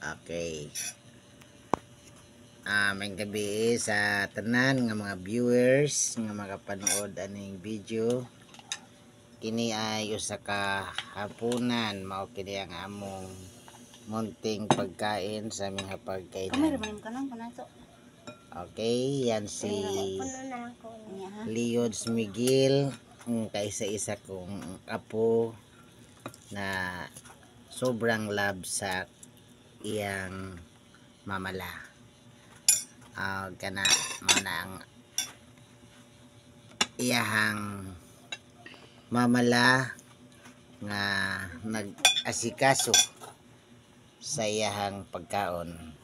Okay. May gabi sa tanan nga mga viewers nga makapanood aning video. Kini ay usa ka hapunan, mao kini ang among munting pagkain sa aming hapagkainan. Okay, yan si Leods Miguel, kaisa-isa kong apo na sobrang love sa iyang mamala. Kana mana ang iyahang mamala nga nag-asikaso sa iyahang pagkaon.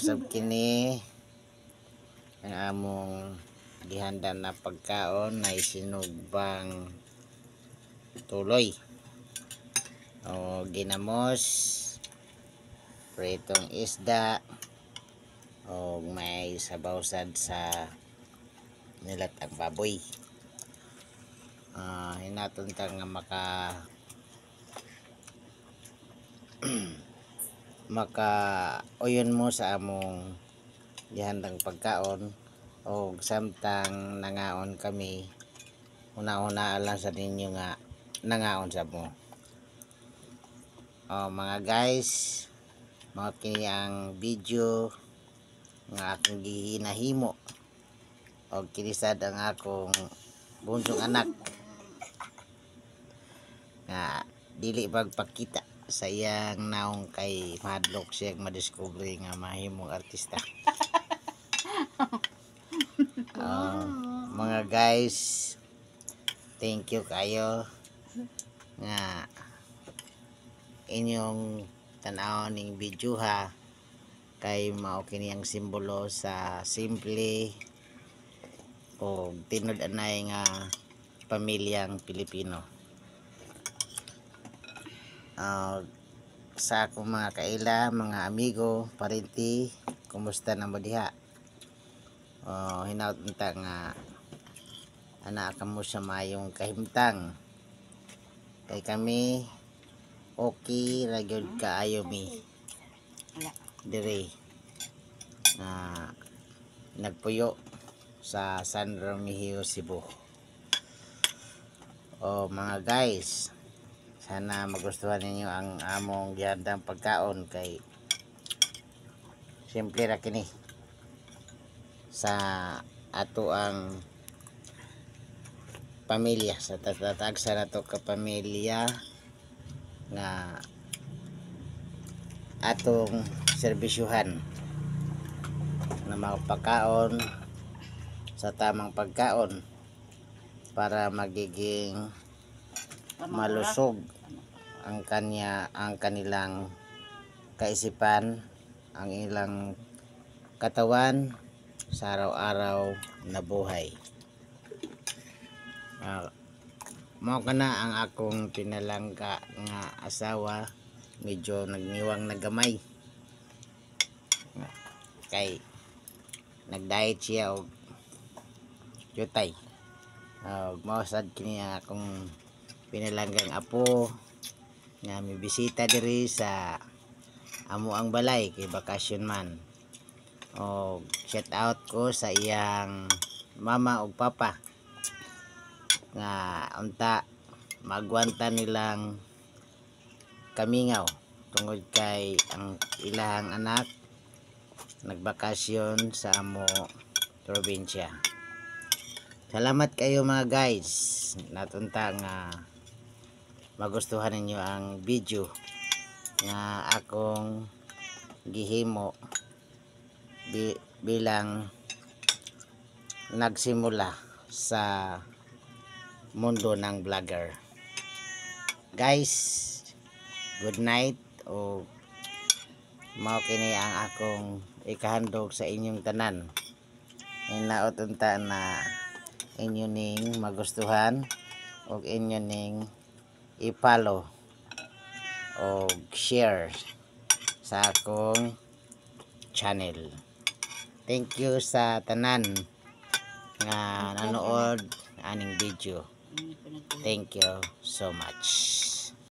Sab kini ang among gihanda na pagkaon na isinugbang tuloy o ginamos, pritong isda o may sabawsad sa nilatag baboy. Hinatuntang nga maka uyon mo sa among gihandang pagkaon o samtang nangaon kami, una-una lang sa ninyo nga nangaon sa mo. Mga guys, mga kini ang video nga akong gihinahimo o kinisad ang akong bunsong anak nga dili pagpakita sa iyang naong kay madlok siya madiscovery nga mahimong artista. Mga guys, thank you kayo nga inyong tan-awon ning video ha, kay mao kini ang simbolo sa simple o tinud-anay nga pamilyang Pilipino. Sa akong mga kaila, mga amigo, parenti, kumusta na mo diha? Hinaut unta nga ana ka mo sa mayong kahimtang, kay kami okay ra gyud kaayo mi dire nagpuyo sa San Romeo, Cebu. Mga guys, sana magustuhan ninyo ang among gihandang pagkaon, kay simple ra kini sa ato ang pamilya, sa tatatag sa nato ka pamilya nga atong serbisyuhan na magpakaon sa tamang pagkaon para magiging malusog ang kanilang kaisipan, ang ilang katawan sa araw-araw na buhay. Mao kana ang akong pinalangka nga asawa, medyo nagniwang nagamay kay nag-diet siya og yutay. Mao sad kini ang akong pinalanggang apo nga mibisita diri sa amo ang balay kay bakasyon man. Shout out ko sa iyang mama ug papa nga unta magwanta nilang kamingaw tungod kay ang ilahang anak nagbakasyon sa amo probinsya. Salamat kayo mga guys, natunta nga magustuhan ninyo ang video nga akong gihimo bilang nagsimula sa mundo ng vlogger. Guys, good night o mao kini ang akong ikahandog sa inyong tanan. Hinaot unta na inyo ning magustuhan o inyo ning i-follow o share sa akong channel. Thank you sa tanan nga nanood aning video. Thank you so much.